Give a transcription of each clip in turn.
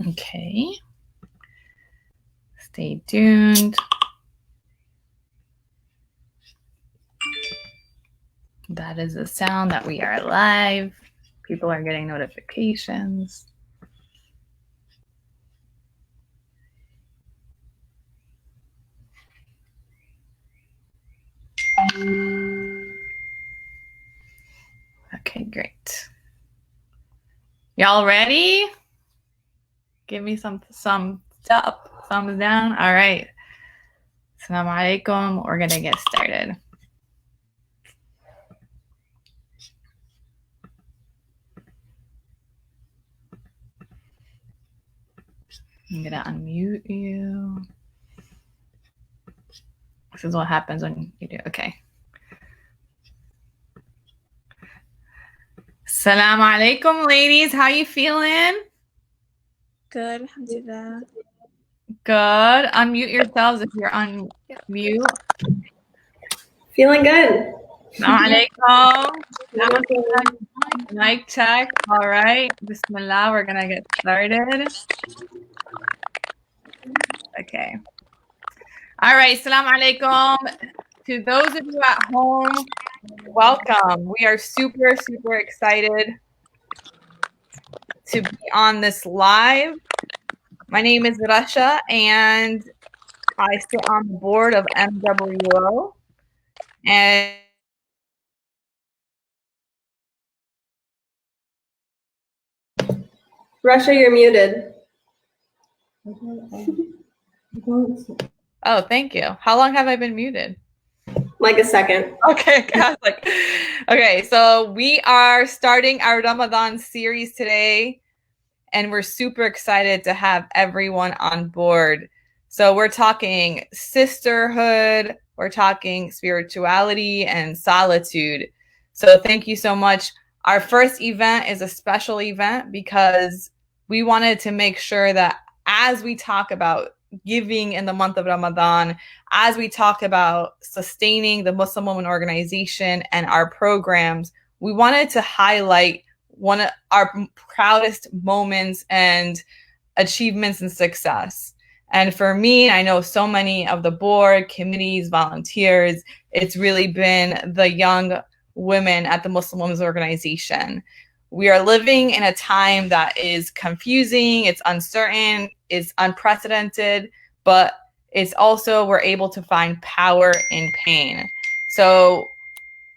Okay. Stay tuned. That is the sound that we are live. People are getting notifications. Okay, great. Y'all ready? Give me some thumbs up, thumbs down. All right. Assalamu alaikum. We're going to get started. I'm going to unmute you. This is what happens when you do. Okay. Assalamu alaikum, ladies. How you feeling? Good. Alhamdulillah. Good. Unmute yourselves if you're on mute. Feeling good. Assalamu alaikum. Mic check. All right. Bismillah. We're going to get started. Okay. All right. Assalamu alaikum. To those of you at home, welcome. We are super, super excited to be on this live. My name is Rasha, and I sit on the board of MWO. And Russia, you're muted. oh, thank you. How long have I been muted? Like a second. Okay, I was like, okay, so we are starting our Ramadan series today, and we're super excited to have everyone on board. So we're talking sisterhood, we're talking spirituality and solitude. So thank you so much. Our first event is a special event because we wanted to make sure that as we talk about giving in the month of Ramadan, as we talk about sustaining the Muslim Women Organization and our programs, we wanted to highlight one of our proudest moments and achievements and success. And for me, I know so many of the board, committees, volunteers, it's really been the young women at the Muslim Women's Organization. We are living in a time that is confusing, it's uncertain, it's unprecedented, but it's also we're able to find power in pain. So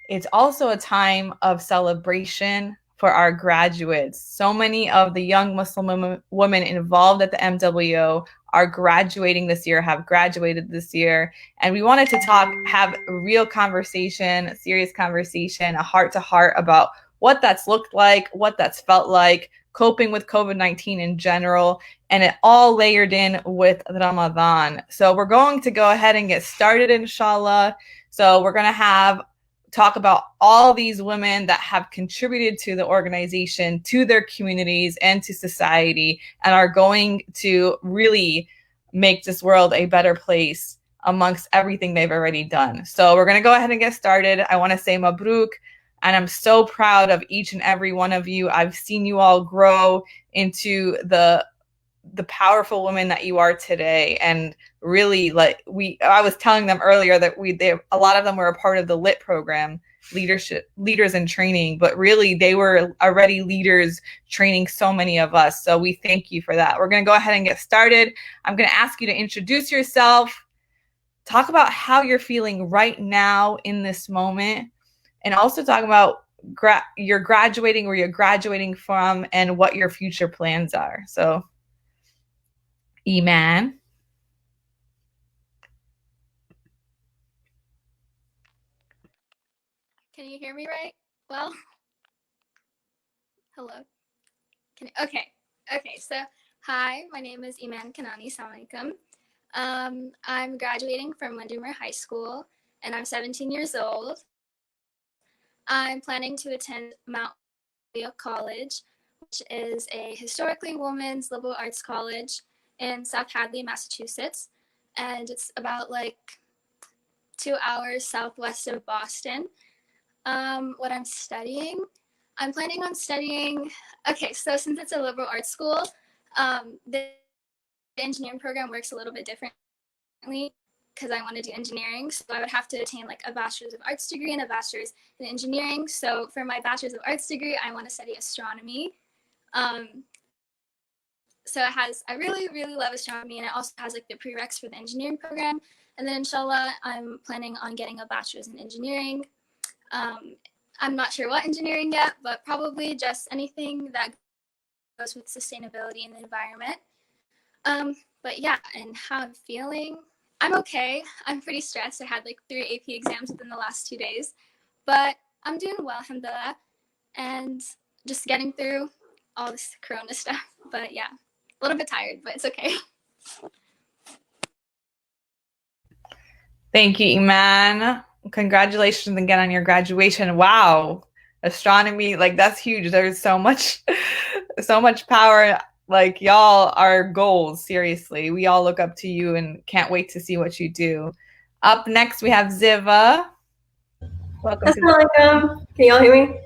it's also a time of celebration for our graduates. So many of the young Muslim women involved at the MWO are graduating this year, have graduated this year. And we wanted to have a real conversation, a serious conversation, a heart-to-heart about what that's looked like, what that's felt like, coping with COVID-19 in general, and it all layered in with Ramadan. So we're going to go ahead and get started, inshallah. So we're going to talk about all these women that have contributed to the organization, to their communities, and to society, and are going to really make this world a better place amongst everything they've already done. So we're going to go ahead and get started. I want to say Mabruk, and I'm so proud of each and every one of you. I've seen you all grow into the powerful women that you are today. And really, I was telling them earlier that a lot of them were a part of the LIT program, leaders in training, but really they were already leaders training so many of us. So we thank you for that. We're going to go ahead and get started. I'm going to ask you to introduce yourself, talk about how you're feeling right now in this moment, and also talk about you're graduating, where you're graduating from, and what your future plans are. So Iman. Can you hear me right? Well, hello. Okay. So, hi, my name is Iman Kanani. Assalamu alaikum. I'm graduating from Windermere High School, and I'm 17 years old. I'm planning to attend Mount Holyoke College, which is a historically women's liberal arts college in South Hadley, Massachusetts, and it's about 2 hours southwest of Boston. What I'm studying, I'm planning on studying, so since it's a liberal arts school, The engineering program works a little bit differently because I want to do engineering. So I would have to attain like a bachelor's of arts degree and a bachelor's in engineering. So for my bachelor's of arts degree, I want to study astronomy. So it has, I really, really love astronomy, and it also has like the prereqs for the engineering program. And then inshallah, I'm planning on getting a bachelor's in engineering. I'm not sure what engineering yet, but probably just anything that goes with sustainability and the environment. But yeah, and how I'm feeling, I'm okay. I'm pretty stressed. I had like 3 AP exams within the last 2 days, but I'm doing well, alhamdulillah, and just getting through all this corona stuff. But yeah, a little bit tired, but it's okay. Thank you, Iman. Congratulations again on your graduation. Wow. Astronomy, like that's huge. There's so much power. Like y'all are goals, seriously. We all look up to you and can't wait to see what you do. Up next, we have Ziva. Welcome to Assalamualaikum. Can y'all hear me?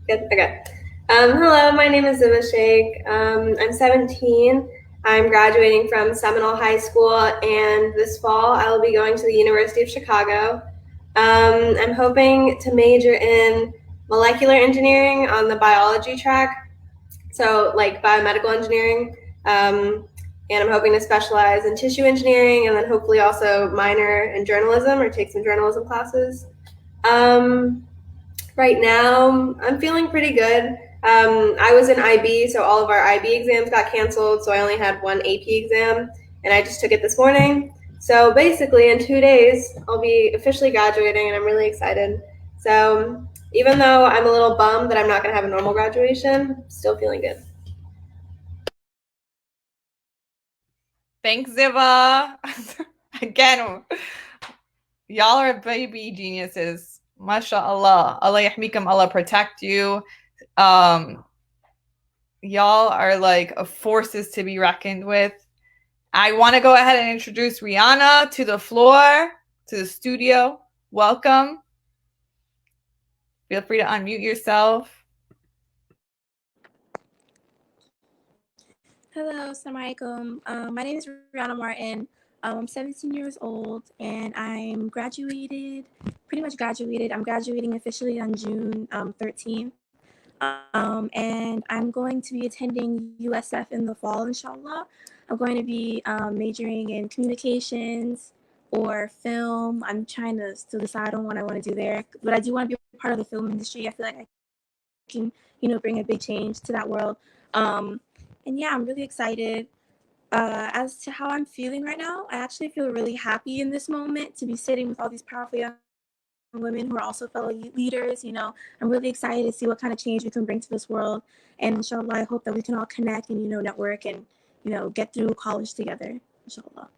Good. Okay. Hello, my name is Ziva Sheikh. I'm 17. I'm graduating from Seminole High School, and this fall I will be going to the University of Chicago. I'm hoping to major in molecular engineering on the biology track, so like biomedical engineering. And I'm hoping to specialize in tissue engineering, and then hopefully also minor in journalism or take some journalism classes. Right now, I'm feeling pretty good. I was in IB, so all of our IB exams got canceled, so I only had 1 AP exam, and I just took it this morning. So basically, in 2 days, I'll be officially graduating, and I'm really excited. So even though I'm a little bummed that I'm not going to have a normal graduation, I'm still feeling good. Thanks, Ziva. Again, y'all are baby geniuses. MashaAllah. Allah yahmikum, Allah protect you. Y'all are like forces to be reckoned with. I want to go ahead and introduce Rihanna to the floor, to the studio. Welcome. Feel free to unmute yourself. Hello, Assalamu alaikum. My name is Rihanna Martin. I'm 17 years old, and I'm pretty much graduated. I'm graduating officially on June 13th. And I'm going to be attending USF in the fall, inshallah. I'm going to be majoring in communications or film. I'm trying to still decide on what I want to do there, but I do want to be a part of the film industry. I feel like I can, bring a big change to that world. And yeah, I'm really excited. As to how I'm feeling right now, I actually feel really happy in this moment to be sitting with all these powerful young women who are also fellow leaders. I'm really excited to see what kind of change we can bring to this world. And inshallah, I hope that we can all connect and, network and, get through college together, inshallah.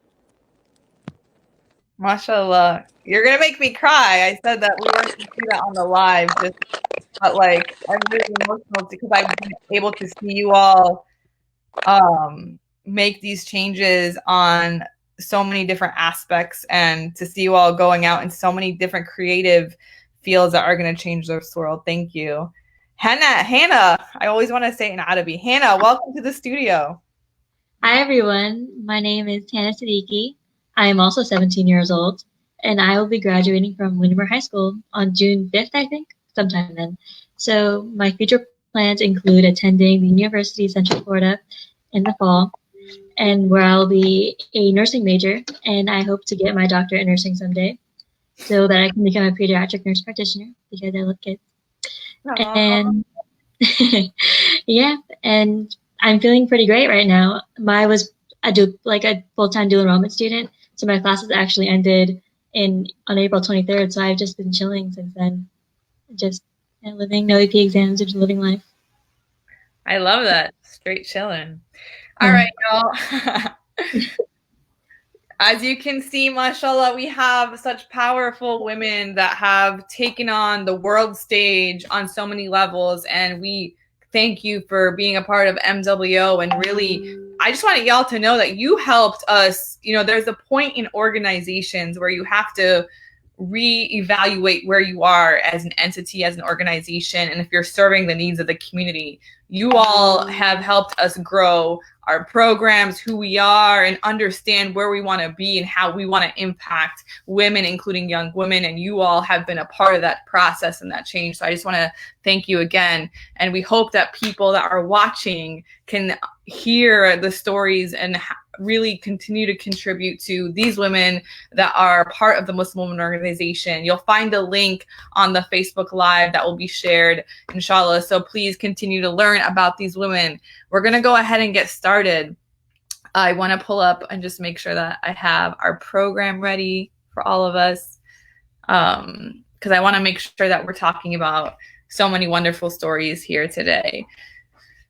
MashaAllah. You're going to make me cry. I said that we weren't going to do that on the live, but like, I'm really emotional because I've been able to see you all make these changes on so many different aspects, and to see you all going out in so many different creative fields that are going to change this world. Thank you. Hannah, I always want to say it in Arabic. Hannah, welcome to the studio. Hi, everyone. My name is Hannah Siddiqui. I am also 17 years old, and I will be graduating from Windermere High School on June 5th, I think, sometime then. So my future plans include attending the University of Central Florida in the fall, and where I'll be a nursing major, and I hope to get my doctorate in nursing someday so that I can become a pediatric nurse practitioner because I love kids. Aww. And yeah, and I'm feeling pretty great right now. I do like a full-time dual enrollment student, so my classes actually ended on April 23rd, so I've just been chilling since then, just living, no AP exams, just living life. I love that. Straight chilling. All right, y'all. As you can see, mashallah, we have such powerful women that have taken on the world stage on so many levels, and we thank you for being a part of MWO. And really, I just wanted y'all to know that you helped us. There's a point in organizations where you have to reevaluate where you are as an entity, as an organization, and if you're serving the needs of the community. You all have helped us grow our programs, who we are, and understand where we want to be and how we want to impact women, including young women. And you all have been a part of that process and that change. So I just want to thank you again. And we hope that people that are watching can hear the stories and really continue to contribute to these women that are part of the Muslim Women Organization. You'll find the link on the Facebook Live that will be shared, inshallah. So please continue to learn about these women. We're going to go ahead and get started. I want to pull up and just make sure that I have our program ready for all of us, because I want to make sure that we're talking about so many wonderful stories here today.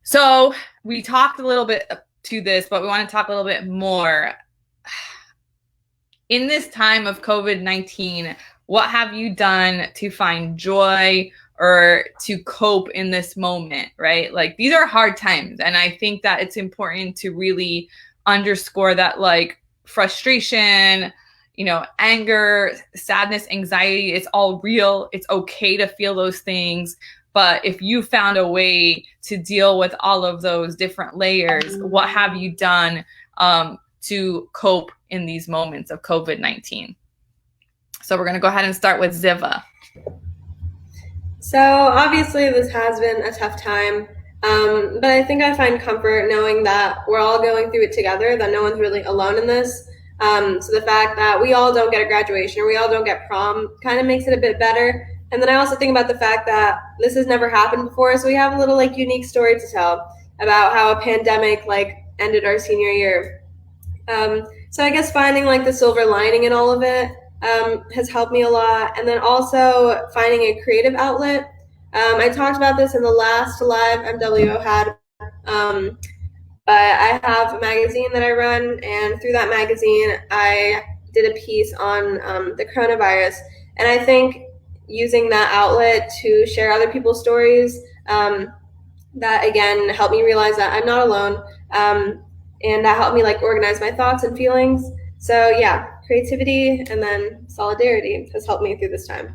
So we talked a little bit to this, but we want to talk a little bit more. In this time of COVID-19, what have you done to find joy or to cope in this moment, right? Like, these are hard times. And I think that it's important to really underscore that, like, frustration, you know, anger, sadness, anxiety, it's all real. It's okay to feel those things. But if you found a way to deal with all of those different layers, what have you done to cope in these moments of COVID-19? So we're going to go ahead and start with Ziva. So obviously this has been a tough time, but I think I find comfort knowing that we're all going through it together, that no one's really alone in this. So the fact that we all don't get a graduation or we all don't get prom kind of makes it a bit better. And then I also think about the fact that this has never happened before, so we have a little like unique story to tell about how a pandemic like ended our senior year. So I guess finding like the silver lining in all of it has helped me a lot. And then also finding a creative outlet. I talked about this in the last live MWO had, but I have a magazine that I run, and through that magazine, I did a piece on the coronavirus. And I think using that outlet to share other people's stories, that again helped me realize that I'm not alone. And that helped me like organize my thoughts and feelings. So yeah, creativity and then solidarity has helped me through this time.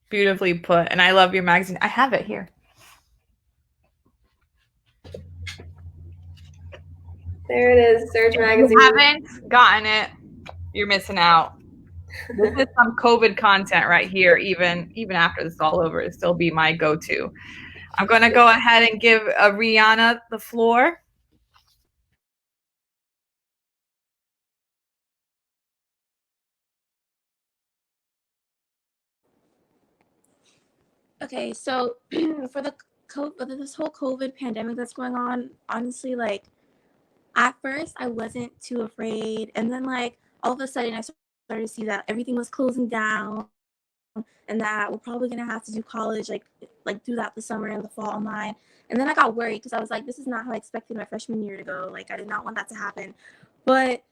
Beautifully put. And I love your magazine. I have it here. There it is, Surge Magazine. If you haven't gotten it, you're missing out. This is some COVID content right here. Even after this is all over, it'll still be my go-to. I'm going to go ahead and give Rihanna the floor. Okay, so for this whole COVID pandemic that's going on, honestly, like, at first I wasn't too afraid, and then like all of a sudden I started to see that everything was closing down, and that we're probably gonna have to do college like throughout the summer and the fall online. And then I got worried because I was like, this is not how I expected my freshman year to go. Like, I did not want that to happen. But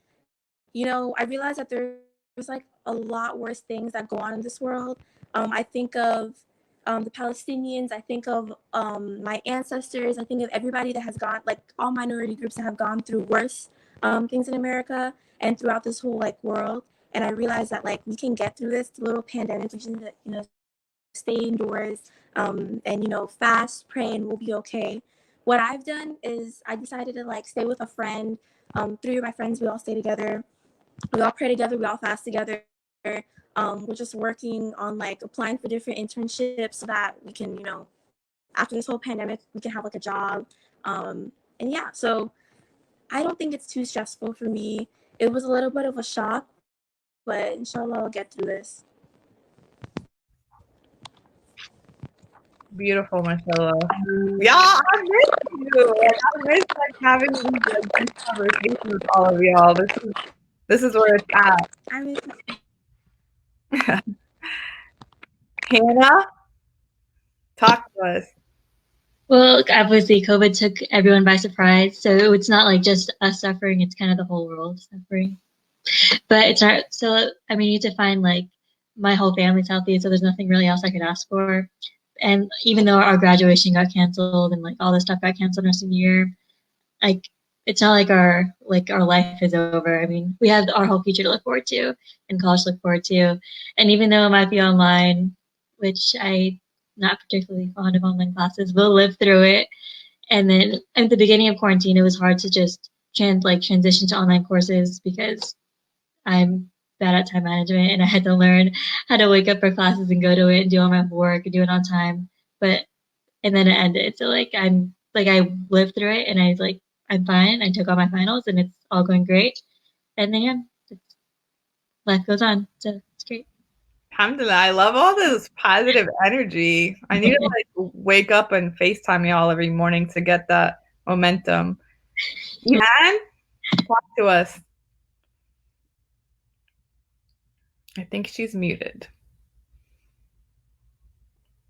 you know, I realized that there's like a lot worse things that go on in this world. I think of the Palestinians. I think of my ancestors. I think of everybody that has gone, like all minority groups that have gone through worse things in America and throughout this whole like world. And I realized that like we can get through this little pandemic. We just need to, you know, stay indoors and, you know, fast, pray, and we'll be okay. What I've done is I decided to like stay with a friend. Three of my friends, we all stay together. We all pray together. We all fast together. We're just working on like applying for different internships so that we can, you know, after this whole pandemic, we can have like a job. And yeah, so I don't think it's too stressful for me. It was a little bit of a shock, but inshallah I'll get through this. Beautiful, mashallah. Yeah, I miss you. I miss like having these conversations with all of y'all. This is where it's at. I miss Hannah, talk to us. Well, obviously, COVID took everyone by surprise, so it's not like just us suffering; it's kind of the whole world suffering. But it's not. So I mean, you need to find like my whole family's healthy, so there's nothing really else I could ask for. And even though our graduation got canceled and like all this stuff got canceled our senior year, like it's not like our life is over. I mean, we have our whole future to look forward to and college to look forward to. And even though it might be online, which I not particularly fond of online classes, we'll live through it. And then at the beginning of quarantine, it was hard to just transition to online courses because I'm bad at time management and I had to learn how to wake up for classes and go to it and do all my work and do it on time. But and then it ended. So I lived through it and I'm fine. I took all my finals and it's all going great. And then life goes on. So it's great. Alhamdulillah, I love all this positive energy. I need to wake up and FaceTime y'all every morning to get that momentum. Iman, talk to us. I think she's muted.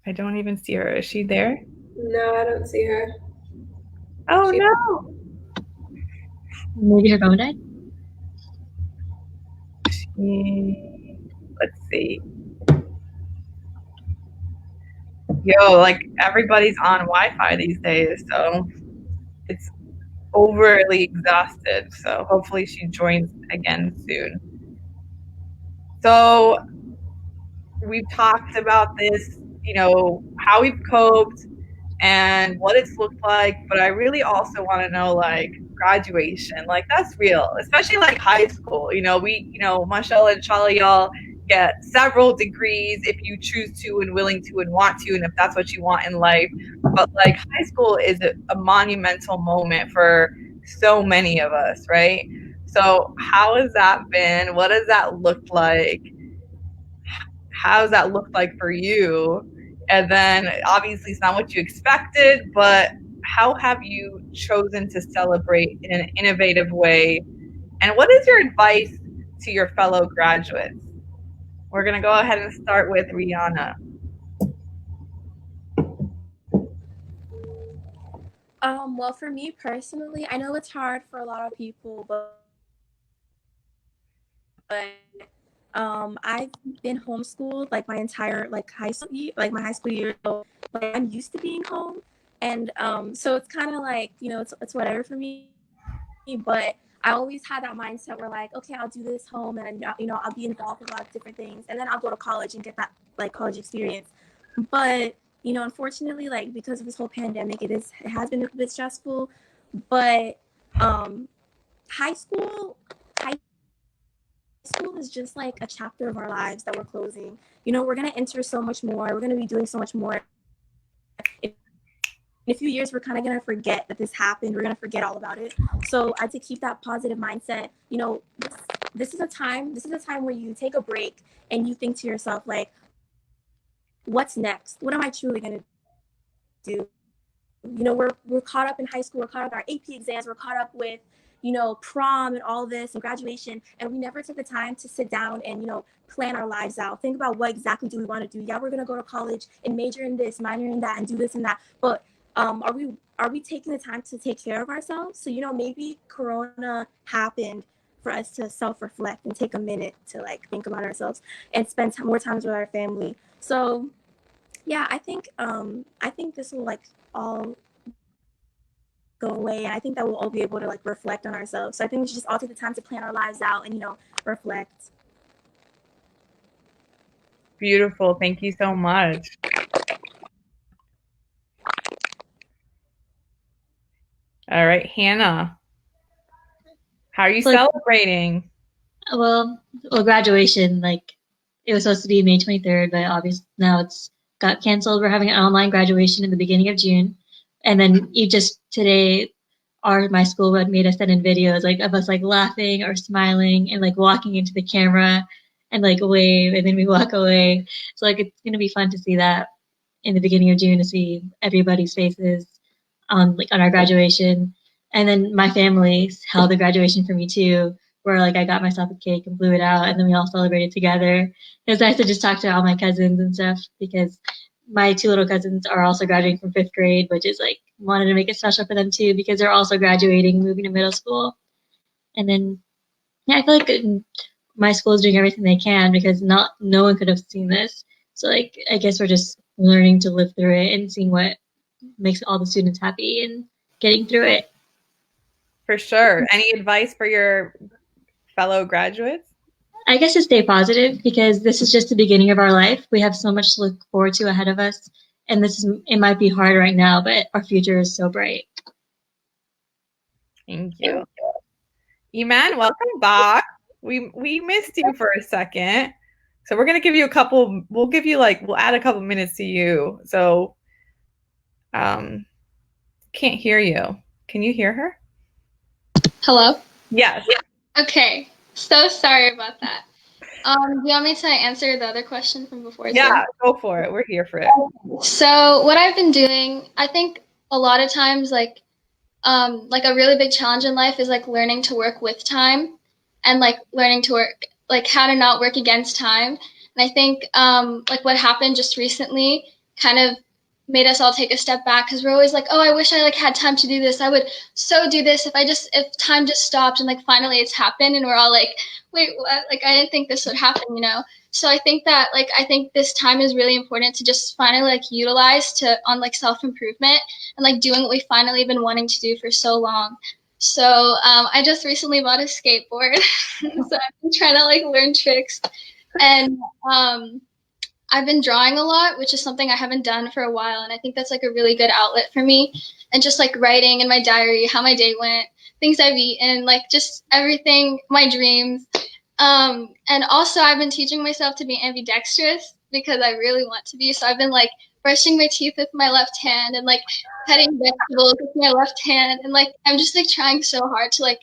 I don't even see her. Is she there? No, I don't see her. Oh, no. Maybe her phone died? Let's see. Yo, everybody's on Wi-Fi these days, so it's overly exhausted. So hopefully she joins again soon. So we've talked about this, how we've coped and what it's looked like, but I really also want to know graduation. That's real, especially high school. Mashallah, inshallah, y'all get several degrees if you choose to and willing to and want to, and if that's what you want in life. But high school is a monumental moment for so many of us, right? So how has that been? What does that look like? How does that look like for you? And then obviously it's not what you expected, but how have you chosen to celebrate in an innovative way? And what is your advice to your fellow graduates? We're going to go ahead and start with Rihanna. Well, for me personally, I know it's hard for a lot of people, but I've been homeschooled my entire high school year, my high school year. So I'm used to being home, and so it's kind of it's whatever for me. But I always had that mindset where okay, I'll do this home, and I'll be involved in a lot of different things, and then I'll go to college and get that college experience. But unfortunately, because of this whole pandemic, it has been a bit stressful. But high school is just a chapter of our lives that we're closing. We're going to enter so much more. We're going to be doing so much more. In a few years, we're kind of going to forget that this happened. We're going to forget all about it. So I had to keep that positive mindset. This is a time where you take a break and you think to yourself, what's next? What am I truly going to do? We're caught up in high school. We're caught up with our AP exams. We're caught up with prom and all this and graduation, and we never took the time to sit down and plan our lives out, think about what exactly do we want to do. Yeah, we're going to go to college and major in this, minor in that, and do this and that, but are we taking the time to take care of ourselves? So maybe Corona happened for us to self-reflect and take a minute to think about ourselves and spend more time with our family. So yeah, I think this will all go away, and I think that we'll all be able to reflect on ourselves. So I think we should just all take the time to plan our lives out and reflect. Beautiful. Thank you so much. All right, Hannah, how are you celebrating? Well, graduation, it was supposed to be May 23rd, but obviously now it's got canceled. We're having an online graduation in the beginning of June. And then today, my school had made us send in videos of us laughing or smiling and walking into the camera and wave, and then we walk away. So it's gonna be fun to see that in the beginning of June, to see everybody's faces on our graduation. And then my family held the graduation for me too, where I got myself a cake and blew it out, and then we all celebrated together. It was nice to just talk to all my cousins and stuff, because my two little cousins are also graduating from 5th grade, which is wanted to make it special for them too, because they're also graduating, moving to middle school. And then yeah, I feel my school is doing everything they can, because no one could have seen this. So I guess we're just learning to live through it and seeing what makes all the students happy and getting through it. For sure. Any advice for your fellow graduates? I guess to stay positive because this is just the beginning of our life. We have so much to look forward to ahead of us. And it might be hard right now, but our future is so bright. Thank you. Iman, welcome back. We missed you for a second. So we're gonna give you we'll add a couple minutes to you. So can't hear you. Can you hear her? Hello? Yes. Okay. So sorry about that. Do you want me to answer the other question from before? Yeah, go for it. We're here for it. So what I've been doing, I think a lot of times like a really big challenge in life is like learning to work with time and like learning to work like how to not work against time. And I think like what happened just recently kind of made us all take a step back because we're always like, oh, I wish I like had time to do this. I would so do this if time just stopped, and like finally it's happened and we're all like, wait, what? Like I didn't think this would happen, you know? So I think that like I think this time is really important to just finally like utilize to on like self-improvement and like doing what we finally been wanting to do for so long. So I just recently bought a skateboard. So I've been trying to like learn tricks, and I've been drawing a lot, which is something I haven't done for a while, and I think that's like a really good outlet for me. And just like writing in my diary how my day went, things I've eaten, like just everything, my dreams. And also I've been teaching myself to be ambidextrous because I really want to be. So I've been like brushing my teeth with my left hand and like cutting vegetables with my left hand, and like I'm just like trying so hard to like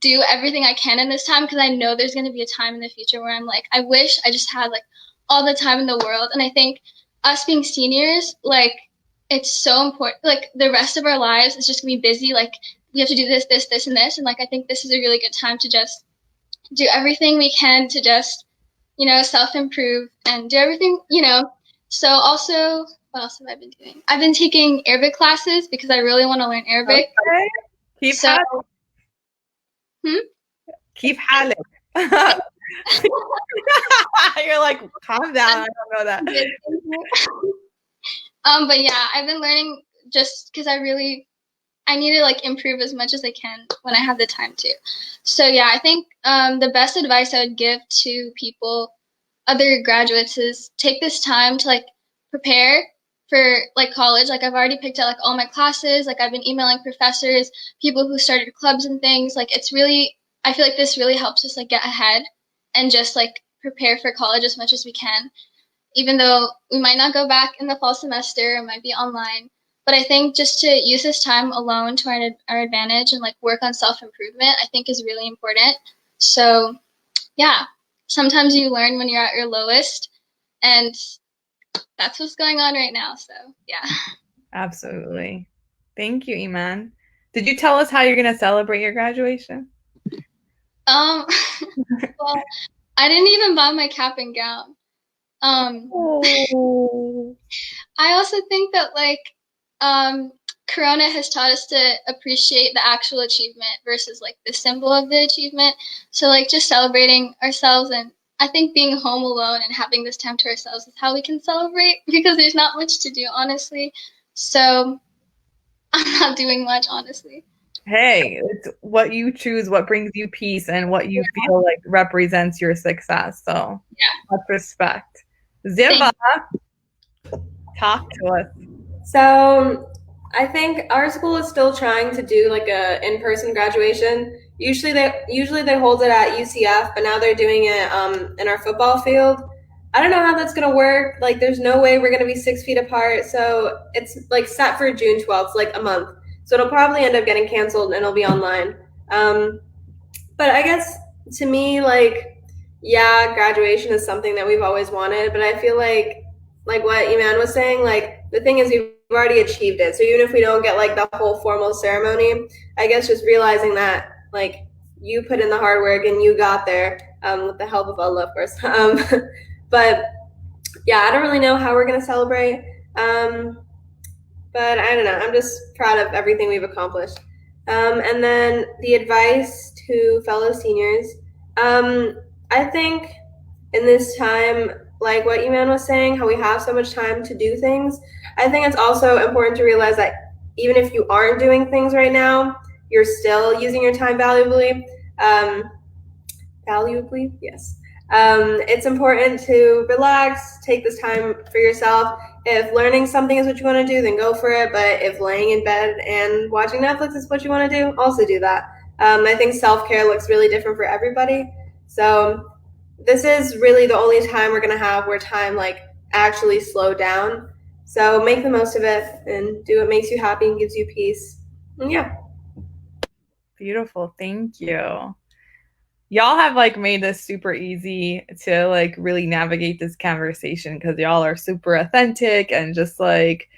do everything I can in this time because I know there's going to be a time in the future where I'm like, I wish I just had like all the time in the world. And I think us being seniors, like it's so important. Like the rest of our lives is just gonna be busy. Like we have to do this, this, this, and this. And like I think this is a really good time to just do everything we can to just, you know, self-improve and do everything, you know. So also, what else have I been doing? I've been taking Arabic classes because I really want to learn Arabic. Okay. Keep So, Keep halek. You're like, calm down. I don't know that. But yeah, I've been learning just because I need to like improve as much as I can when I have the time to. So yeah, I think the best advice I would give to people, other graduates, is take this time to like prepare for like college. Like I've already picked out like all my classes. Like I've been emailing professors, people who started clubs and things. Like it's really, I feel like this really helps us like get ahead and just like prepare for college as much as we can. Even though we might not go back in the fall semester, it might be online. But I think just to use this time alone to our advantage and like work on self-improvement, I think is really important. So yeah, sometimes you learn when you're at your lowest, and that's what's going on right now. So yeah. Absolutely. Thank you, Iman. Did you tell us how you're going to celebrate your graduation? Well, I didn't even buy my cap and gown. Oh. I also think that like Corona has taught us to appreciate the actual achievement versus like the symbol of the achievement. So like just celebrating ourselves, and I think being home alone and having this time to ourselves is how we can celebrate because there's not much to do, honestly. So I'm not doing much, honestly. Hey, it's what you choose, what brings you peace, and what you feel like represents your success. So much respect. Ziva, talk to us. So I think our school is still trying to do like a in-person graduation. Usually they hold it at UCF, but now they're doing it in our football field. I don't know how that's gonna work. Like, there's no way we're gonna be 6 feet apart. So it's like set for June 12th, like a month. So it'll probably end up getting canceled and it'll be online. But I guess to me, like, yeah, graduation is something that we've always wanted. But I feel like what Iman was saying, like the thing is we've already achieved it. So even if we don't get like the whole formal ceremony, I guess just realizing that like you put in the hard work and you got there with the help of Allah, of course. But yeah, I don't really know how we're gonna celebrate. But I don't know. I'm just proud of everything we've accomplished. And then the advice to fellow seniors, I think in this time, like what Iman was saying, how we have so much time to do things, I think it's also important to realize that even if you aren't doing things right now, you're still using your time valuably. Valuably, yes. It's important to relax, take this time for yourself. If learning something is what you want to do, then go for it. But if laying in bed and watching Netflix is what you want to do, also do that. I think self-care looks really different for everybody. So this is really the only time we're going to have where time like actually slow down. So make the most of it and do what makes you happy and gives you peace. And yeah. Beautiful. Thank you. Y'all have like made this super easy to like really navigate this conversation because y'all are super authentic and just like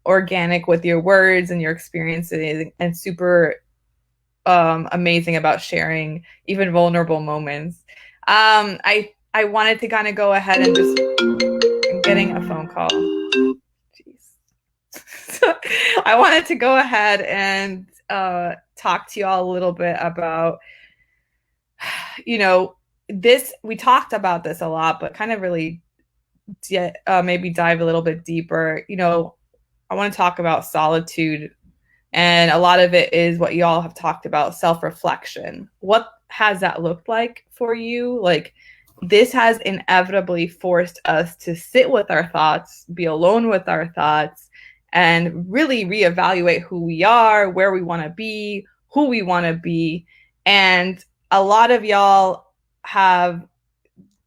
organic with your words and your experiences and super amazing about sharing even vulnerable moments. I wanted to kind of go ahead and just I'm getting a phone call. Jeez. I wanted to go ahead and talk to y'all a little bit about, you know, this, we talked about this a lot, but kind of really maybe dive a little bit deeper. You know, I want to talk about solitude. And a lot of it is what you all have talked about, self-reflection. What has that looked like for you? Like, this has inevitably forced us to sit with our thoughts, be alone with our thoughts, and really reevaluate who we are, where we want to be, who we want to be. And a lot of y'all have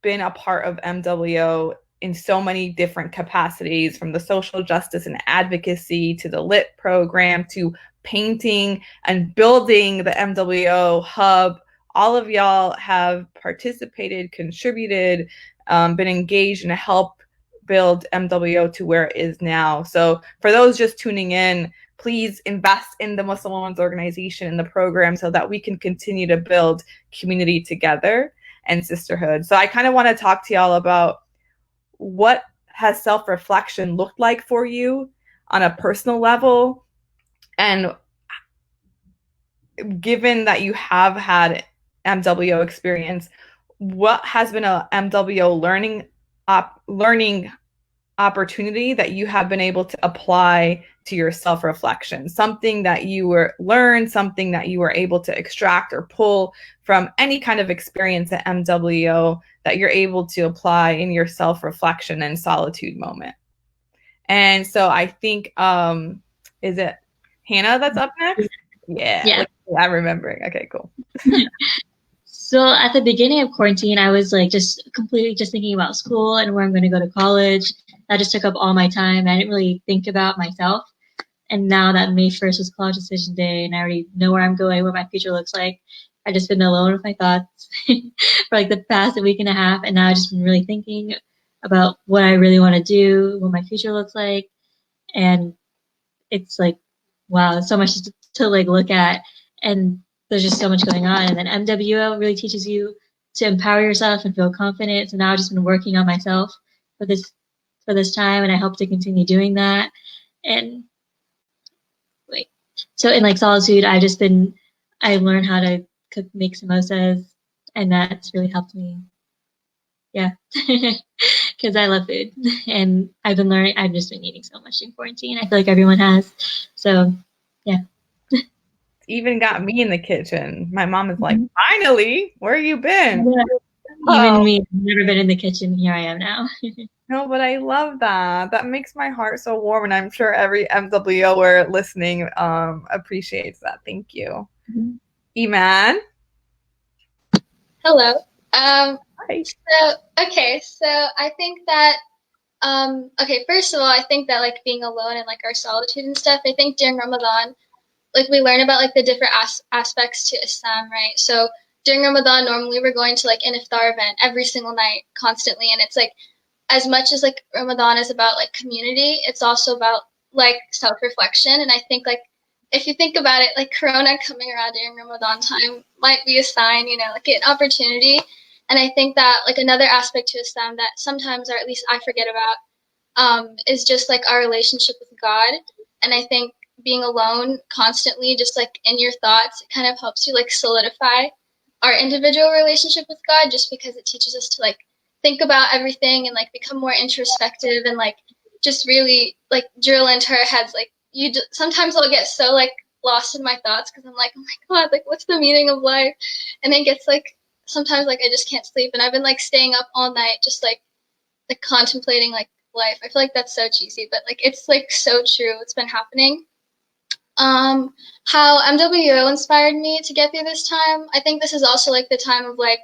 been a part of MWO in so many different capacities, from the social justice and advocacy to the lit program to painting and building the MWO hub. All of y'all have participated, contributed, been engaged and helped build MWO to where it is now. So for those just tuning in, please invest in the Muslim Women's Organization and the program so that we can continue to build community together and sisterhood. So I kind of want to talk to y'all about what has self-reflection looked like for you on a personal level. And given that you have had MWO experience, what has been a MWO learning opportunity that you have been able to apply to your self-reflection, something that you learned, something that you were able to extract or pull from any kind of experience at MWO that you're able to apply in your self-reflection and solitude moment. And so I think, is it Hannah that's up next? Yeah. I'm remembering. Okay, cool. So at the beginning of quarantine, I was like just completely just thinking about school and where I'm going to go to college. That just took up all my time. I didn't really think about myself. And now that May 1st was college decision day and I already know where I'm going, what my future looks like, I've just been alone with my thoughts for like the past week and a half. And now I've just been really thinking about what I really want to do, what my future looks like. And it's like, wow, there's so much to like look at. And there's just so much going on. And then MWO really teaches you to empower yourself and feel confident. So now I've just been working on myself for this time, and I hope to continue doing that. And so in like solitude, I learned how to cook, make samosas, and that's really helped me. Yeah, because I love food, and I've just been eating so much in quarantine. I feel like everyone has. So yeah. Even got me in the kitchen. My mom is like, finally, where you been? Yeah. Even me, I've never been in the kitchen. Here I am now. No, but I love that. That makes my heart so warm, and I'm sure every MWOer listening appreciates that. Thank you. Iman? Hello. Hi. So I think that first of all, I think that like being alone and like our solitude and stuff, I think during Ramadan, like we learn about like the different aspects to Islam, right? So during Ramadan, normally we're going to like an iftar event every single night, constantly, and it's like as much as like Ramadan is about like community, it's also about like self-reflection. And I think like if you think about it, like Corona coming around during Ramadan time might be a sign, like an opportunity. And I think that like another aspect to Islam that sometimes, or at least I forget about, is just like our relationship with God. And I think being alone constantly, just like in your thoughts, it kind of helps you like solidify our individual relationship with God, just because it teaches us to like think about everything and like become more introspective and like just really like drill into our heads. Like sometimes I'll get so like lost in my thoughts because I'm like, oh my God, like what's the meaning of life? And it gets like sometimes like I just can't sleep, and I've been like staying up all night just like contemplating like life. I feel like that's so cheesy, but like it's like so true. It's been happening. How MWO inspired me to get through this time. I think this is also like the time of like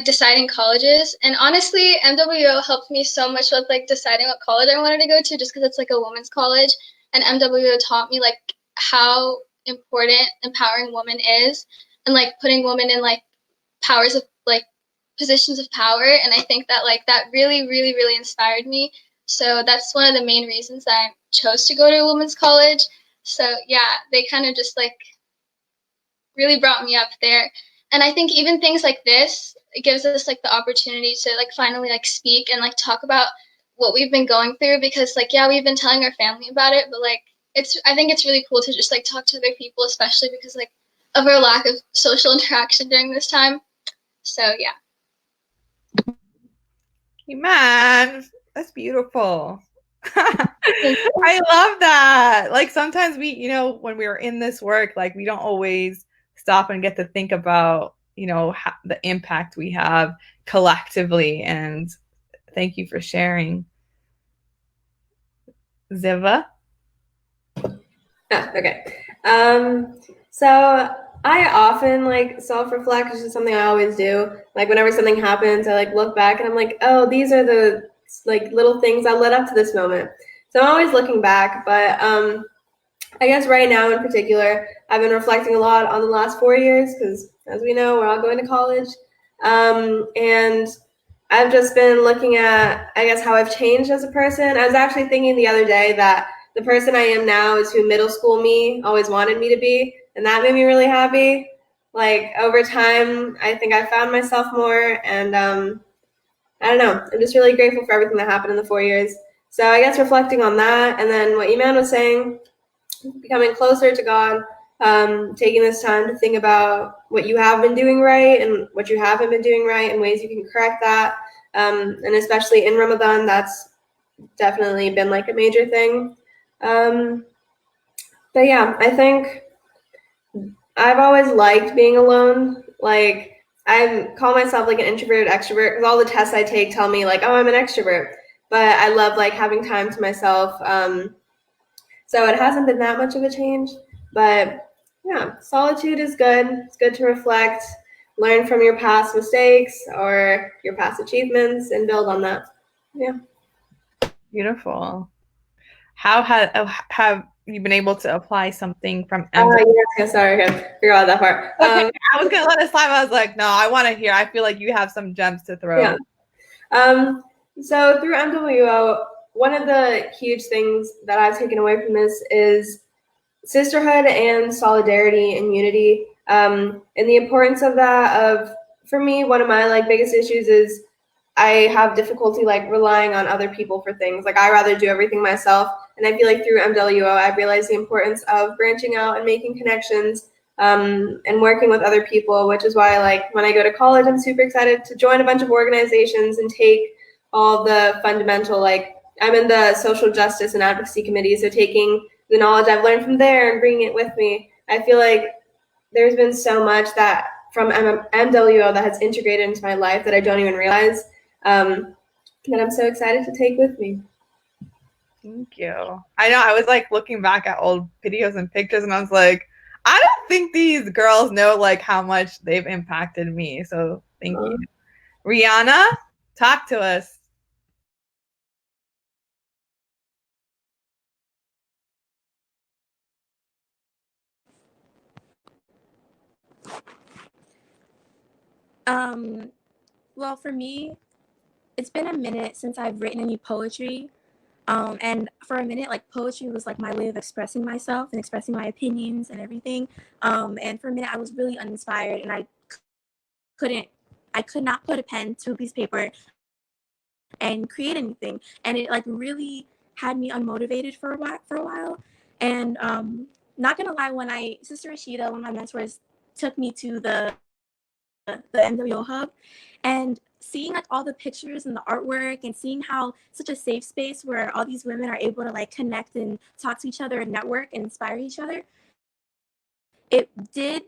deciding colleges. And honestly, MWO helped me so much with like deciding what college I wanted to go to, just because it's like a women's college. And MWO taught me like how important empowering women is, and like putting women in like powers of like positions of power. And I think that like that really, really, really inspired me. So that's one of the main reasons that I chose to go to a women's college. So yeah, they kind of just like really brought me up there. And I think even things like this, it gives us like the opportunity to like finally like speak and like talk about what we've been going through, because like yeah, we've been telling our family about it, but like I think it's really cool to just like talk to other people, especially because like of our lack of social interaction during this time. So yeah. Man, that's beautiful. I love that. Like sometimes we, when we're in this work, like we don't always stop and get to think about, the impact we have collectively. And thank you for sharing. Ziva? Oh, okay. So I often like self-reflect, which is something I always do. Like whenever something happens, I like look back and I'm like, oh, these are the like little things that led up to this moment. So I'm always looking back, but I guess right now in particular, I've been reflecting a lot on the last 4 years because, as we know, we're all going to college. And I've just been looking at, I guess, how I've changed as a person. I was actually thinking the other day that the person I am now is who middle school me always wanted me to be, and that made me really happy. Like, over time, I think I found myself more, and I don't know. I'm just really grateful for everything that happened in the 4 years. So I guess reflecting on that, and then what Iman was saying, becoming closer to God, taking this time to think about what you have been doing right and what you haven't been doing right and ways you can correct that. And especially in Ramadan, that's definitely been like a major thing. But yeah, I think I've always liked being alone. Like I call myself like an introverted extrovert because all the tests I take tell me like, oh, I'm an extrovert. But I love like having time to myself. So it hasn't been that much of a change, but yeah, solitude is good. It's good to reflect, learn from your past mistakes or your past achievements, and build on that. Yeah. Beautiful. How have you been able to apply something from Yes, sorry, okay. Forgot that part. Okay, I was gonna let it slide. I was like, no, I want to hear. I feel like you have some gems to throw. Yeah. So through MWO, one of the huge things that I've taken away from this is sisterhood and solidarity and unity, and the importance of that. For me, one of my like biggest issues is I have difficulty like relying on other people for things. Like I rather do everything myself, and I feel like through MWO I realized the importance of branching out and making connections, and working with other people, which is why like when I go to college I'm super excited to join a bunch of organizations and take all the fundamental, like I'm in the social justice and advocacy committee, so taking the knowledge I've learned from there and bringing it with me. I feel like there's been so much that from MWO that has integrated into my life that I don't even realize, that I'm so excited to take with me. Thank you. I know I was like looking back at old videos and pictures and I was like, I don't think these girls know like how much they've impacted me. So thank you. Rihanna, talk to us. Well, for me, it's been a minute since I've written any poetry. And for a minute, like poetry was like my way of expressing myself and expressing my opinions and everything. And for a minute, I was really uninspired, and couldn't, I could not put a pen to a piece of paper and create anything. And it like really had me unmotivated for a while. And not gonna lie, when Sister Rashida, one of my mentors, took me to the MWO hub, and seeing like all the pictures and the artwork and seeing how such a safe space where all these women are able to like connect and talk to each other and network and inspire each other, it did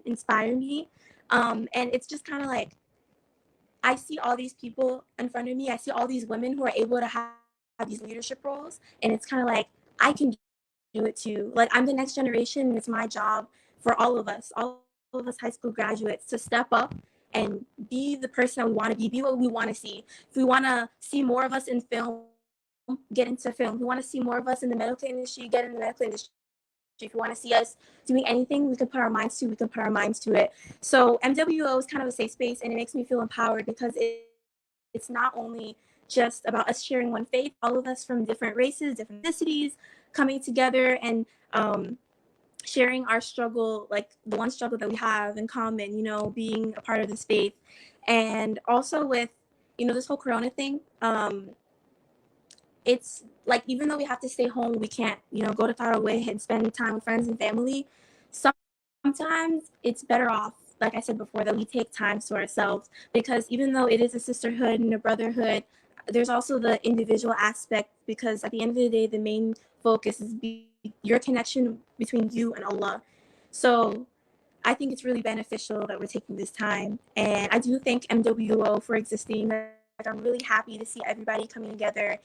inspire me. And it's just kind of like I see all these people in front of me. I see all these women who are able to have these leadership roles, and it's kind of like I can do it too. Like I'm the next generation, and it's my job for all of us high school graduates, to step up and be the person that we want to be what we want to see. If we want to see more of us in film, get into film. If we want to see more of us in the medical industry, get in the medical industry. If you want to see us doing anything we can put our minds to, we can put our minds to it. So MWO is kind of a safe space, and it makes me feel empowered because it's not only just about us sharing one faith, all of us from different races, different ethnicities, coming together and sharing our struggle, like the one struggle that we have in common, you know, being a part of this faith. And also with, you know, this whole Corona thing, it's like even though we have to stay home, we can't, you know, go to far away and spend time with friends and family. Sometimes it's better off, like I said before, that we take time to ourselves, because even though it is a sisterhood and a brotherhood, there's also the individual aspect, because at the end of the day, the main focus is your connection between you and Allah. So I think it's really beneficial that we're taking this time. And I do thank MWO for existing. Like, I'm really happy to see everybody coming together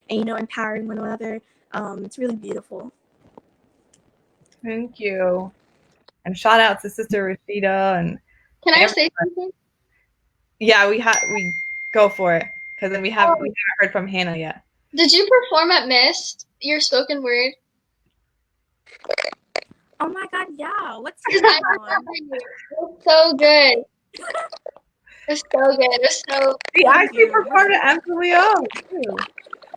and, you know, empowering one another. It's really beautiful. Thank you. And shout out to Sister Rashida and Can I everyone. say something? Yeah, we go for it, because then we haven't heard from Hannah yet. Did you perform at Mist, your spoken word? Oh my God, yeah. What's Because going I on? remember you. It was so good. It was so good. It was so We actually performed at MWO too.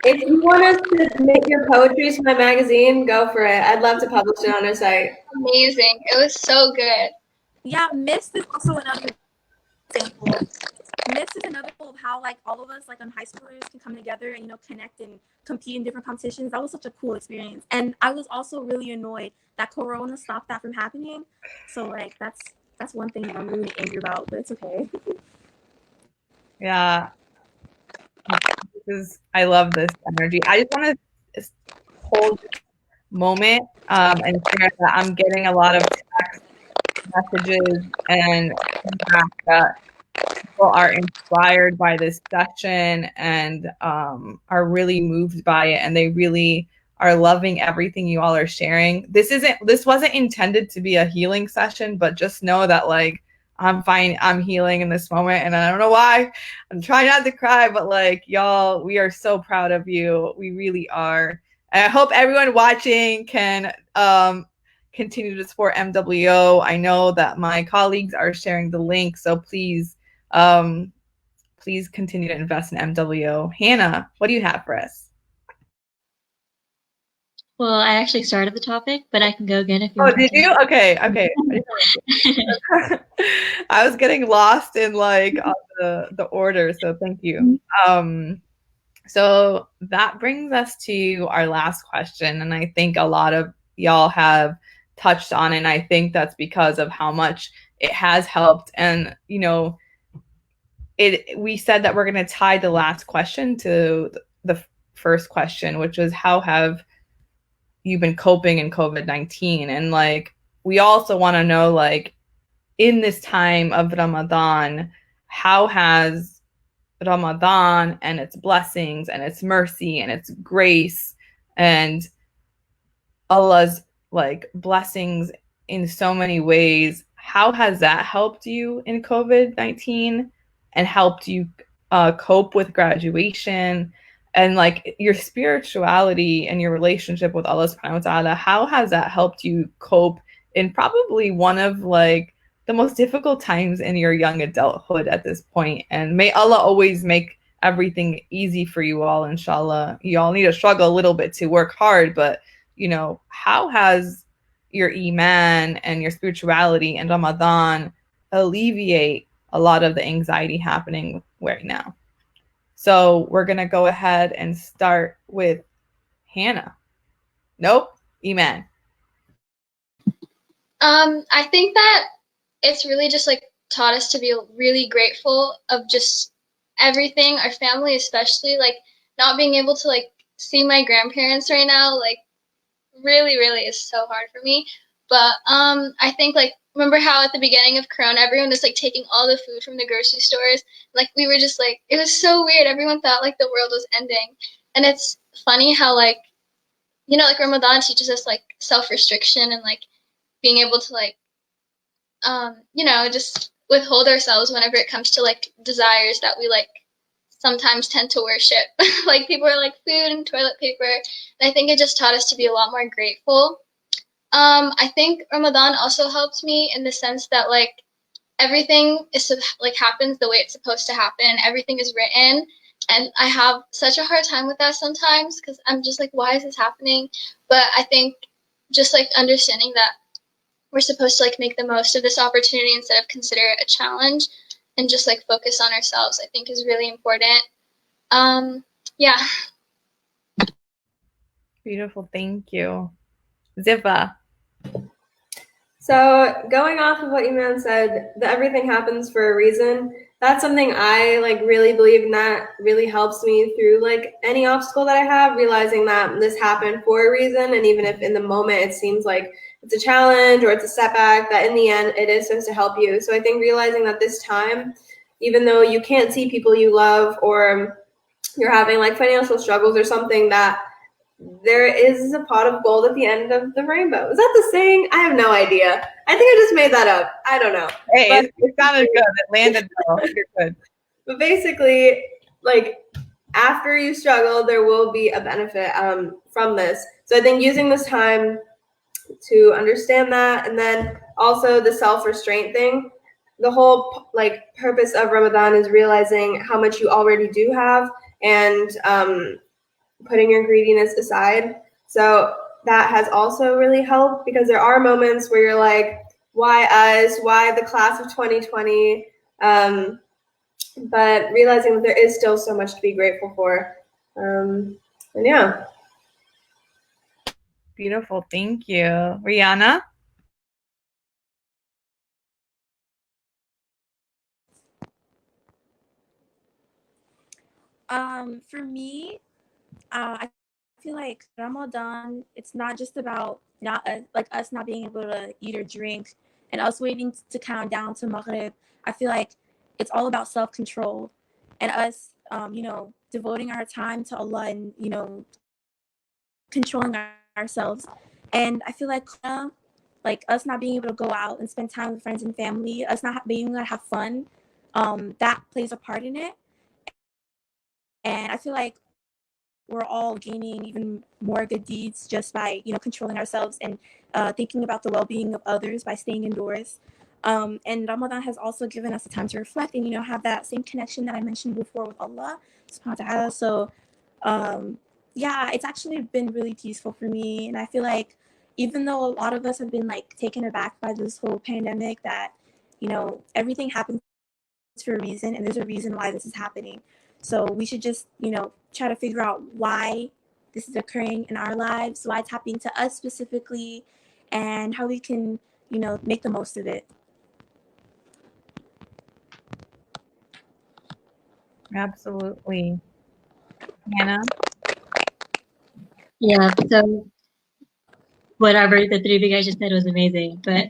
If you want us to make your poetry to my magazine, go for it. I'd love to publish it on our site. amazing. It was so good. Yeah, Mist is also another example. Mist is another example of how like all of us like high schoolers can come together and, you know, connect and compete in different competitions. That was such a cool experience. And I was also really annoyed that Corona stopped that from happening. So like that's one thing that I'm really angry about, but it's okay. Yeah. I love this energy. I just want to hold this moment and share that I'm getting a lot of text messages and feedback that people are inspired by this session and are really moved by it, and they really are loving everything you all are sharing. This wasn't intended to be a healing session, but just know that like I'm fine. I'm healing in this moment, and I don't know why. I'm trying not to cry, but like y'all, we are so proud of you. We really are. And I hope everyone watching can continue to support MWO. I know that my colleagues are sharing the link, so please continue to invest in MWO. Hannah, what do you have for us? Well, I actually started the topic, but I can go again if you Oh, want. did you? Okay. I was getting lost in like the order, so thank you. So that brings us to our last question, and I think a lot of y'all have touched on it, and I think that's because of how much it has helped. And you know, we said that we're going to tie the last question to the first question, which was how have you been coping in COVID-19? And like we also want to know, like, in this time of Ramadan, how has Ramadan and its blessings and its mercy and its grace and Allah's like blessings in so many ways, how has that helped you in COVID-19 and helped you cope with graduation and like your spirituality and your relationship with Allah subhanahu wa ta'ala? How has that helped you cope in probably one of like the most difficult times in your young adulthood at this point? And may Allah always make everything easy for you all, inshallah. You all need to struggle a little bit to work hard, but you know, how has your iman and your spirituality and Ramadan alleviate a lot of the anxiety happening right now? So we're going to go ahead and start with Hannah. Nope. Iman. I think that it's really just like taught us to be really grateful of just everything, our family especially, like not being able to like see my grandparents right now, like really, really is so hard for me. But I think like remember how at the beginning of Corona everyone was like taking all the food from the grocery stores? Like we were just like it was so weird. Everyone thought like the world was ending. And it's funny how like like Ramadan teaches us like self restriction and like being able to like just withhold ourselves whenever it comes to like desires that we like sometimes tend to worship. Like people are like food and toilet paper. And I think it just taught us to be a lot more grateful. I think Ramadan also helped me in the sense that like everything is like happens the way it's supposed to happen and everything is written. And I have such a hard time with that sometimes because I'm just like, why is this happening? But I think just like understanding that we're supposed to like make the most of this opportunity instead of consider it a challenge and just like focus on ourselves, I think is really important. Yeah. Beautiful. Thank you. Ziva. So going off of what Iman said, that everything happens for a reason. That's something I like really believe, and that really helps me through like any obstacle that I have, realizing that this happened for a reason. And even if in the moment it seems like it's a challenge or it's a setback, that in the end it is supposed to help you. So I think realizing that this time, even though you can't see people you love or you're having like financial struggles or something, that there is a pot of gold at the end of the rainbow. Is that the saying? I have no idea. I think I just made that up. I don't know. Hey, but it sounded good. It landed well. You're good. But basically, like after you struggle, there will be a benefit from this. So I think using this time to understand that, and then also the self-restraint thing. The whole like purpose of Ramadan is realizing how much you already do have and putting your greediness aside. So that has also really helped because there are moments where you're like, why us? Why the class of 2020? But realizing that there is still so much to be grateful for. And yeah. Beautiful. Thank you. Rihanna? For me, I feel like Ramadan, it's not just about not like us not being able to eat or drink and us waiting to count down to Maghrib. I feel like it's all about self-control and us, devoting our time to Allah and, controlling ourselves. And I feel like us not being able to go out and spend time with friends and family, us not being able to have fun, that plays a part in it. And I feel like we're all gaining even more good deeds just by controlling ourselves and thinking about the well-being of others by staying indoors. And Ramadan has also given us the time to reflect and have that same connection that I mentioned before with Allah subhanahu wa ta'ala. So yeah, it's actually been really peaceful for me, and I feel like even though a lot of us have been like taken aback by this whole pandemic, that everything happens for a reason, and there's a reason why this is happening. So we should just, try to figure out why this is occurring in our lives, why it's happening to us specifically, and how we can, make the most of it. Absolutely. Hannah? Yeah, so whatever the three of you guys just said was amazing, but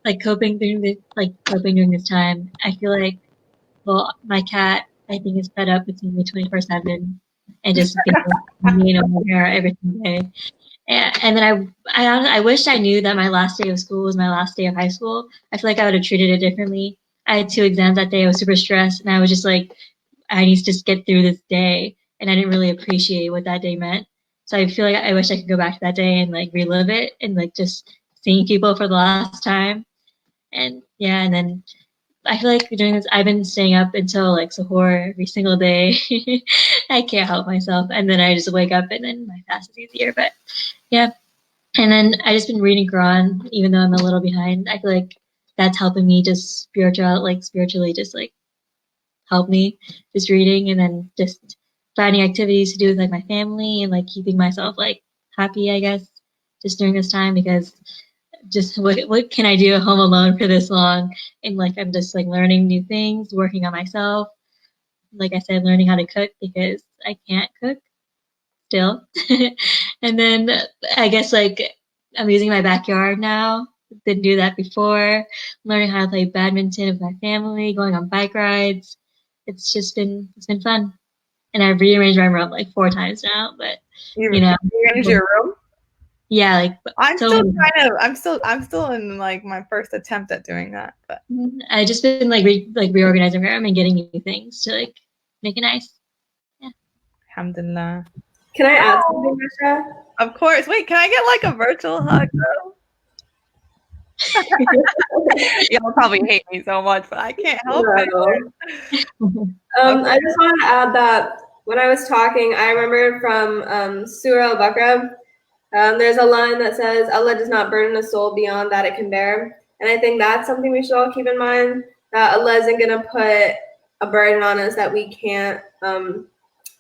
like coping during this time, I feel like, well, my cat I think is fed up with me 24/7 and just being mean over her every single day. And then I wish I knew that my last day of school was my last day of high school. I feel like I would have treated it differently. I had 2 exams that day. I was super stressed, and I was just like, I need to just get through this day. And I didn't really appreciate what that day meant. So I feel like I wish I could go back to that day and like relive it and like just seeing people for the last time. And yeah, and then I feel like doing this, I've been staying up until like Sahur every single day. I can't help myself. And then I just wake up and then my fast is easier. But yeah. And then I just been reading Quran, even though I'm a little behind. I feel like that's helping me just spiritually just like help me just reading and then just finding activities to do with like my family and like keeping myself like happy, I guess, just during this time because just what can I do at home alone for this long? And like I'm just like learning new things, working on myself. Like I said, learning how to cook because I can't cook still. And then I guess like I'm using my backyard now. Didn't do that before. Learning how to play badminton with my family, going on bike rides. It's been fun. And I've rearranged my room like 4 times now, but You you know, rearrange your room? yeah, like I'm so still I'm still in like my first attempt at doing that, but I just been like reorganizing my room and getting new things to like make it nice. Yeah. alhamdulillah. Can I add something, Risha? Of course. Wait, can I get like a virtual hug though? Y'all probably hate me so much, but I can't help it. I just want to add that when I was talking, I remember from Surah Al-Baqarah, there's a line that says, Allah does not burden a soul beyond that it can bear. And I think that's something we should all keep in mind, that Allah isn't going to put a burden on us that we can't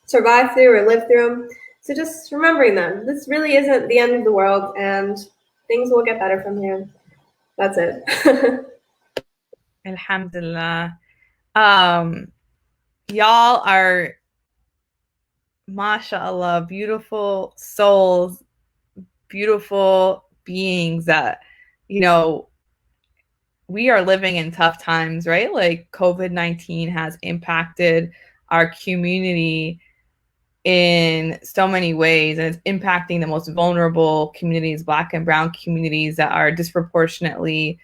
survive through or live through. So just remembering that. This really isn't the end of the world, and things will get better from here. That's it. Alhamdulillah. Y'all are, mashallah, beautiful souls, beautiful beings that, we are living in tough times, right? Like COVID-19 has impacted our community in so many ways, and it's impacting the most vulnerable communities, Black and Brown communities that are disproportionately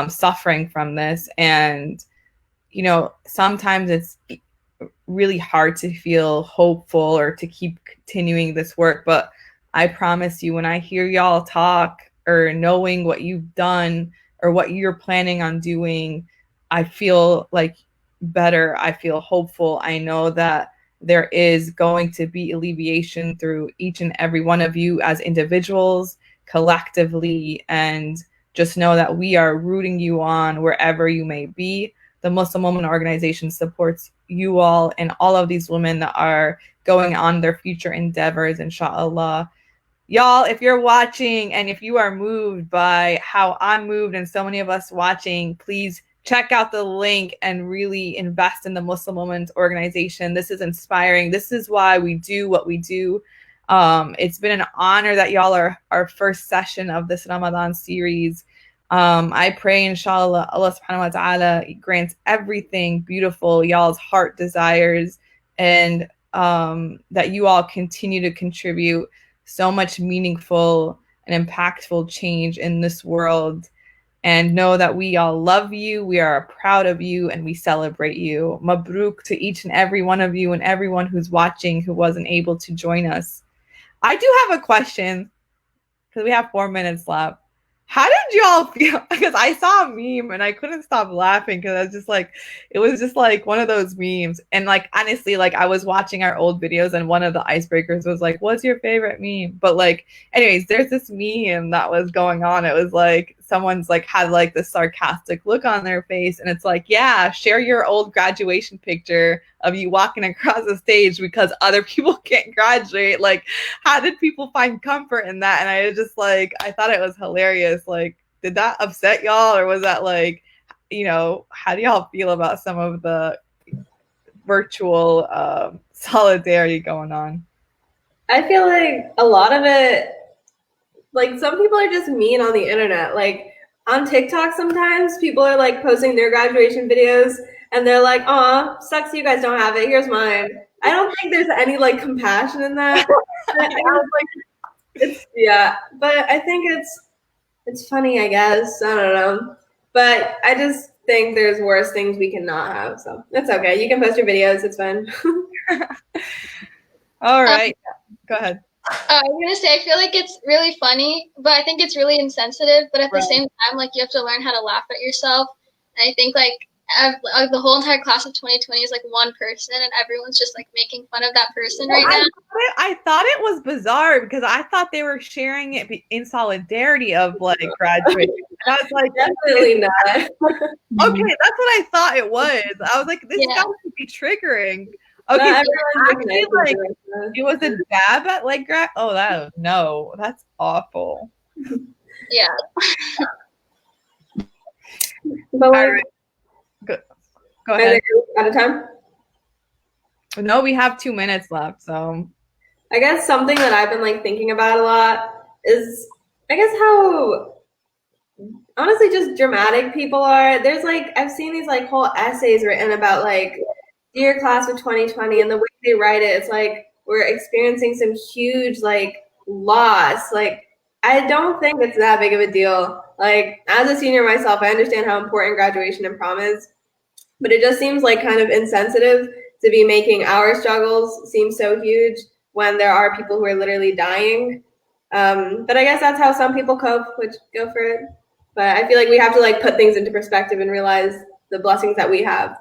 suffering from this. And, sometimes it's really hard to feel hopeful or to keep continuing this work. But I promise you, when I hear y'all talk or knowing what you've done or what you're planning on doing, I feel like better. I feel hopeful. I know that there is going to be alleviation through each and every one of you as individuals, collectively, and just know that we are rooting you on wherever you may be. The Muslim Women Organization supports you all and all of these women that are going on their future endeavors, inshallah. Y'all, if you're watching and if you are moved by how I'm moved and so many of us watching, please check out the link and really invest in the Muslim Women's Organization. This is inspiring. This is why we do what we do. It's been an honor that y'all are our first session of this Ramadan series. I pray, inshallah, Allah subhanahu wa ta'ala grants everything beautiful y'all's heart desires, and that you all continue to contribute so much meaningful and impactful change in this world. And know that we all love you, we are proud of you, and we celebrate you. Mabruk to each and every one of you and everyone who's watching who wasn't able to join us. I do have a question, because we have 4 minutes left. How did y'all feel? Because I saw a meme and I couldn't stop laughing because I was just like, it was just like one of those memes. And like, honestly, like I was watching our old videos and one of the icebreakers was like, what's your favorite meme? But like, anyways, there's this meme that was going on. It was like, someone's like had like this sarcastic look on their face. And it's like, yeah, share your old graduation picture of you walking across the stage because other people can't graduate. Like, how did people find comfort in that? And I was just like, I thought it was hilarious. Like, did that upset y'all, or was that like, how do y'all feel about some of the virtual solidarity going on? I feel like a lot of it, like some people are just mean on the internet. Like on TikTok, sometimes people are like posting their graduation videos and they're like, "Aw, sucks you guys don't have it. Here's mine." I don't think there's any like compassion in that. But I think it's funny, I guess. I don't know. But I just think there's worse things we cannot have. So it's okay. You can post your videos. It's fine. All right. Go ahead. I was gonna say, I feel like it's really funny, but I think it's really insensitive. But at the same time, like you have to learn how to laugh at yourself. And I think like the whole entire class of 2020 is like one person, and everyone's just like making fun of that person right now. I thought it was bizarre because I thought they were sharing it in solidarity of like graduating. And I was like, definitely not. Okay, that's what I thought it was. I was like, this got to be triggering. Okay, it was a dab at like grad. Oh, that's awful. Yeah. But like, All right. Go guys, ahead. out of time. No, we have 2 minutes left, so I guess something that I've been like thinking about a lot is, I guess, how honestly just dramatic people are. There's like, I've seen these like whole essays written about like dear class of 2020, and the way they write it, it's like we're experiencing some huge like loss. Like, I don't think it's that big of a deal. Like, as a senior myself, I understand how important graduation and prom is, but it just seems like kind of insensitive to be making our struggles seem so huge when there are people who are literally dying. But I guess that's how some people cope, which go for it. But I feel like we have to like put things into perspective and realize the blessings that we have.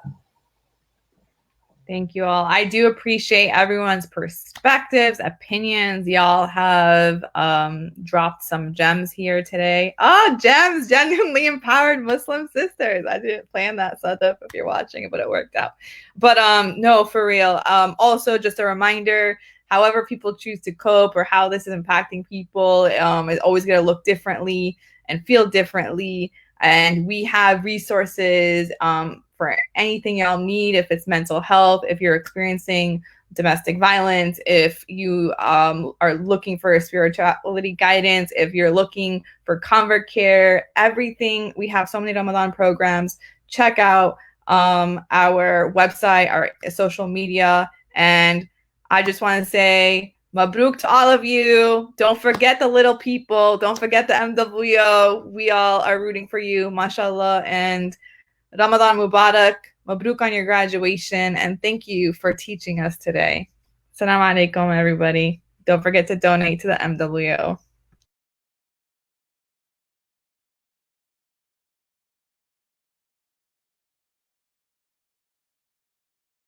thank you all. I do appreciate everyone's perspectives, opinions. Y'all have dropped some gems here today. Oh, gems, genuinely empowered Muslim sisters. I didn't plan that setup if you're watching it, but it worked out. But no, for real. Also, just a reminder, however people choose to cope or how this is impacting people is always going to look differently and feel differently. And we have resources for anything y'all need. If it's mental health, if you're experiencing domestic violence, if you are looking for spirituality guidance, if you're looking for convert care, everything. We have so many Ramadan programs. Check out our website, our social media. And I just want to say Mabruk to all of you. Don't forget the little people. Don't forget the MWO. We all are rooting for you, mashallah. And Ramadan Mubarak. Mabruk on your graduation. And thank you for teaching us today. Assalamu alaikum, everybody. Don't forget to donate to the MWO.